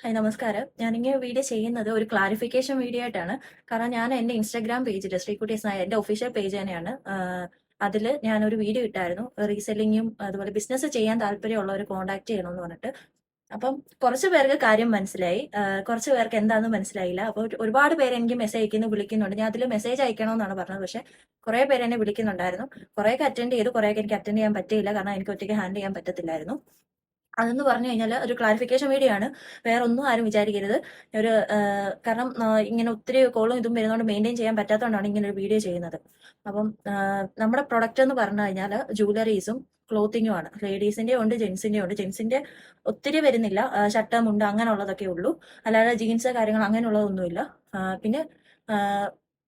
Hi നമസ്കാരം. ഞാനിങ്ങനെ video ചെയ്യുന്നത് ഒരു ക്ലാരിഫിക്കേഷൻ വീഡിയോ ആയിട്ടാണ്. കാരണം ഞാൻ എൻ്റെ ഇൻസ്റ്റാഗ്രാം പേജിൽ ശ്രീകുട്ടീസ് നായർ എൻ്റെ ഒഫീഷ്യൽ പേജ് തന്നെയാണ്. അതിൽ ഞാനൊരു വീഡിയോ ഇട്ടായിരുന്നു. റീസെല്ലിങ്ങും അതുപോലെ ബിസിനസ് ചെയ്യാൻ താല്പര്യമുള്ളവർ കോൺടാക്ട് ചെയ്യണമെന്ന് പറഞ്ഞിട്ട്. അപ്പം കുറച്ച് പേർക്ക് കാര്യം മനസ്സിലായി. കുറച്ച് പേർക്ക് എന്താണെന്ന് മനസ്സിലായില്ല. അപ്പോൾ ഒരുപാട് പേര് എനിക്ക് മെസ്സേജ് അയക്കുന്നു, വിളിക്കുന്നുണ്ട്. ഞാൻ അതിൽ മെസ്സേജ് അയക്കണമെന്നാണ് പറഞ്ഞത്. പക്ഷേ കുറേ പേര് എന്നെ വിളിക്കുന്നുണ്ടായിരുന്നു. കുറേയൊക്കെ അറ്റൻഡ് ചെയ്തു, കുറേയൊക്കെ എനിക്ക് അറ്റൻഡ് ചെയ്യാൻ പറ്റിയില്ല. കാരണം എനിക്ക് ഒറ്റയ്ക്ക് ഹാൻഡിൽ ചെയ്യാൻ പറ്റത്തില്ലായിരുന്നു. അതെന്ന് പറഞ്ഞു കഴിഞ്ഞാൽ ഒരു ക്ലാരിഫിക്കേഷൻ വീഡിയോ ആണ്. വേറെ ഒന്നും ആരും വിചാരിക്കരുത്. ഒരു കാരണം ഇങ്ങനെ ഒത്തിരി കോളും ഇതും വരുന്നതുകൊണ്ട് മെയിൻറ്റെയിൻ ചെയ്യാൻ പറ്റാത്തതുകൊണ്ടാണ് ഇങ്ങനെ ഒരു വീഡിയോ ചെയ്യുന്നത്. അപ്പം നമ്മുടെ പ്രൊഡക്റ്റ് എന്ന് പറഞ്ഞു കഴിഞ്ഞാൽ ജുവലറീസും ക്ലോത്തിങ്ങും ആണ്. ലേഡീസിന്റെ ഉണ്ട്, ജെൻസിന്റെ ഉണ്ട്. ജെൻസിന്റെ ഒത്തിരി വരുന്നില്ല. ഷർട്ട്, മുണ്ട് അങ്ങനെയുള്ളതൊക്കെ ഉള്ളൂ. അല്ലാതെ ജീൻസ് കാര്യങ്ങൾ അങ്ങനെയുള്ളതൊന്നുമില്ല. പിന്നെ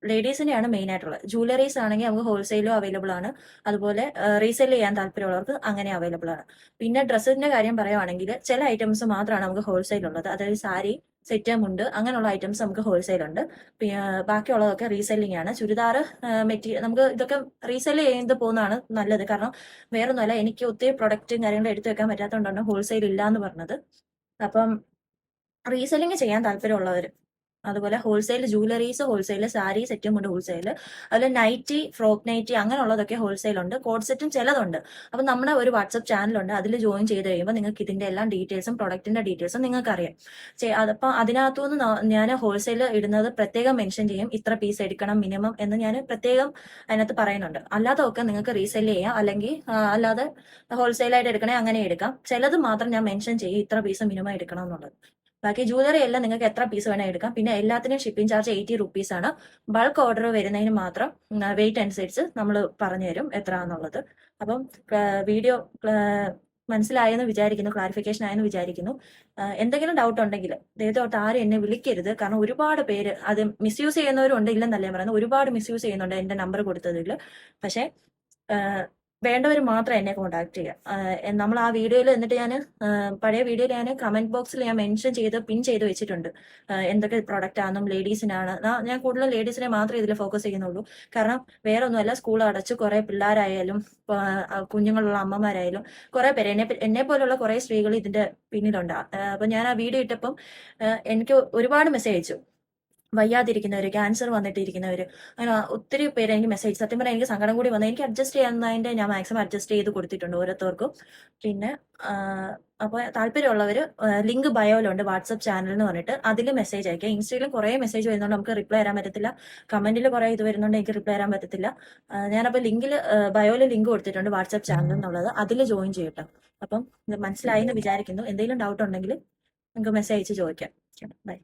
ലേഡീസിന്റെയാണ് മെയിൻ ആയിട്ടുള്ളത്. ജുവലറീസ് ആണെങ്കിൽ നമുക്ക് ഹോൾസെയിലും അവൈലബിൾ ആണ്. അതുപോലെ റീസെയിൽ ചെയ്യാൻ താല്പര്യമുള്ളവർക്ക് അങ്ങനെ അവൈലബിൾ ആണ്. പിന്നെ ഡ്രസ്സിന്റെ കാര്യം പറയുവാണെങ്കിൽ ചില ഐറ്റംസ് മാത്രമാണ് നമുക്ക് ഹോൾസെയിൽ ഉള്ളത്. അതായത് സാരി, സെറ്റ്, മുണ്ട് അങ്ങനെയുള്ള ഐറ്റംസ് നമുക്ക് ഹോൾസെയിൽ ഉണ്ട്. പിന്നെ ബാക്കിയുള്ളതൊക്കെ റീസെല്ലിംഗ് ആണ്. ചുരിദാർ മെറ്റീരിയൽ നമുക്ക് ഇതൊക്കെ റീസെയിൽ ചെയ്ത് പോകുന്നതാണ് നല്ലത്. കാരണം വേറൊന്നുമല്ല, എനിക്ക് ഒത്തിരി പ്രൊഡക്റ്റും കാര്യങ്ങളും എടുത്തു വെക്കാൻ പറ്റാത്തതുകൊണ്ടാണ് ഹോൾസെയിൽ ഇല്ല എന്ന് പറഞ്ഞത്. അപ്പം റീസെല്ലിംഗ് ചെയ്യാൻ താല്പര്യമുള്ളവർ, അതുപോലെ ഹോൾസെയിൽ ജുവലറീസ് ഹോൾസെയിൽ, സാരി സെറ്റും ഉണ്ട് ഹോൾസെയിൽ. അതുപോലെ നൈറ്റി, ഫ്രോക്ക് നൈറ്റി അങ്ങനെയുള്ളതൊക്കെ ഹോൾസെയിൽ ഉണ്ട്. കോഡ് സെറ്റും ചിലതുണ്ട്. അപ്പം നമ്മുടെ ഒരു വാട്സപ്പ് ചാനലുണ്ട്. അതിൽ ജോയിൻ ചെയ്ത് കഴിയുമ്പോൾ നിങ്ങൾക്ക് ഇതിന്റെ എല്ലാം ഡീറ്റെയിൽസും പ്രൊഡക്റ്റിന്റെ ഡീറ്റെയിൽസും നിങ്ങൾക്ക് അറിയാം. അതപ്പം അതിനകത്തുനിന്ന് ഞാൻ ഹോൾസെയിൽ ഇടുന്നത് പ്രത്യേകം മെൻഷൻ ചെയ്യും. ഇത്ര പീസ് എടുക്കണം മിനിമം എന്ന് ഞാൻ പ്രത്യേകം അതിനകത്ത് പറയുന്നുണ്ട്. അല്ലാതൊക്കെ നിങ്ങൾക്ക് റീസെയിൽ ചെയ്യാം, അല്ലെങ്കിൽ അല്ലാതെ ഹോൾസെയിലായിട്ട് എടുക്കണേ അങ്ങനെ എടുക്കാം. ചിലത് മാത്രം ഞാൻ മെൻഷൻ ചെയ്യും, ഇത്ര പീസ് മിനിമം എടുക്കണം എന്നുള്ളത്. ബാക്കി ജുവലറി എല്ലാം നിങ്ങൾക്ക് എത്ര പീസ് വേണേൽ എടുക്കാം. പിന്നെ എല്ലാത്തിനും ഷിപ്പിംഗ് ചാർജ് 80 റുപ്പീസ് ആണ്. ബൾക്ക് ഓർഡർ വരുന്നതിന് മാത്രം വെയിറ്റ് അനുസരിച്ച് നമ്മൾ പറഞ്ഞു തരും എത്ര എന്നുള്ളത്. അപ്പം വീഡിയോ മനസ്സിലായെന്ന് വിചാരിക്കുന്നു, ക്ലാരിഫിക്കേഷൻ ആയെന്ന് വിചാരിക്കുന്നു. എന്തെങ്കിലും ഡൗട്ട് ഉണ്ടെങ്കിൽ ദയവായിട്ട് ആരും എന്നെ വിളിക്കരുത്. കാരണം ഒരുപാട് പേര് അത് മിസ്യൂസ് ചെയ്യുന്നവരും ഉണ്ട്, ഇല്ലെന്നല്ല ഞാൻ പറയുന്നത്. ഒരുപാട് മിസ്യൂസ് ചെയ്യുന്നുണ്ട് എൻ്റെ നമ്പർ കൊടുത്തതിൽ. പക്ഷേ വേണ്ടവർ മാത്രം എന്നെ കോൺടാക്ട് ചെയ്യുക. നമ്മൾ ആ വീഡിയോയിൽ എന്നിട്ട് ഞാൻ പഴയ വീഡിയോയിൽ ഞാൻ കമന്റ് ബോക്സിൽ ഞാൻ മെൻഷൻ ചെയ്ത് പിൻ ചെയ്ത് വെച്ചിട്ടുണ്ട് എന്തൊക്കെ പ്രൊഡക്റ്റ് ആണെന്നും ലേഡീസിനാണ്. ഞാൻ കൂടുതലും ലേഡീസിനെ മാത്രമേ ഇതിൽ ഫോക്കസ് ചെയ്യുന്നുള്ളൂ. കാരണം വേറെ ഒന്നുമല്ല, സ്കൂൾ അടച്ച് കുറെ പിള്ളേരായാലും കുഞ്ഞുങ്ങളുള്ള അമ്മമാരായാലും കുറെ പേര് എന്നെ പോലുള്ള കുറെ സ്ത്രീകൾ ഇതിന്റെ പിന്നിലുണ്ട്. അപ്പൊ ഞാൻ ആ വീഡിയോ ഇട്ടപ്പം എനിക്ക് ഒരുപാട് മെസ്സേജ് അയച്ചു. വയ്യാതിരിക്കുന്നവര്, ക്യാൻസർ വന്നിട്ടിരിക്കുന്നവര്, അങ്ങനെ ഒത്തിരി പേര് എനിക്ക് മെസ്സേജ്. സത്യം പറഞ്ഞാൽ എനിക്ക് സങ്കടം കൂടി വന്നു. എനിക്ക് അഡ്ജസ്റ്റ് ചെയ്യുന്നതിന്റെ ഞാൻ മാക്സിമം അഡ്ജസ്റ്റ് ചെയ്ത് കൊടുത്തിട്ടുണ്ട് ഓരോരുത്തർക്കും. പിന്നെ അപ്പോൾ താല്പര്യമുള്ളവർ ലിങ്ക് ബയോയിലുണ്ട്, വാട്സപ്പ് ചാനൽ എന്ന് പറഞ്ഞിട്ട്. അതിൽ മെസ്സേജ് അയക്കുക. ഇൻസ്റ്റയിലും കുറേ മെസ്സേജ് വരുന്നുണ്ട്, നമുക്ക് റിപ്ലൈ തരാൻ പറ്റത്തില്ല. കമന്റിൽ കുറേ ഇത് വരുന്നുണ്ട്, എനിക്ക് റിപ്ലൈ തരാൻ പറ്റത്തില്ല. ഞാനപ്പോൾ ബയോയിൽ ലിങ്ക് കൊടുത്തിട്ടുണ്ട്, വാട്സപ്പ് ചാനൽ എന്നുള്ളത്. അതിൽ ജോയിൻ ചെയ്യട്ടോ. അപ്പം ഇത് മനസ്സിലായി എന്ന് വിചാരിക്കുന്നു. എന്തെങ്കിലും ഡൗട്ട് ഉണ്ടെങ്കിൽ നിങ്ങൾക്ക് മെസ്സേജ് അയച്ച് ചോദിക്കാം. ബൈ.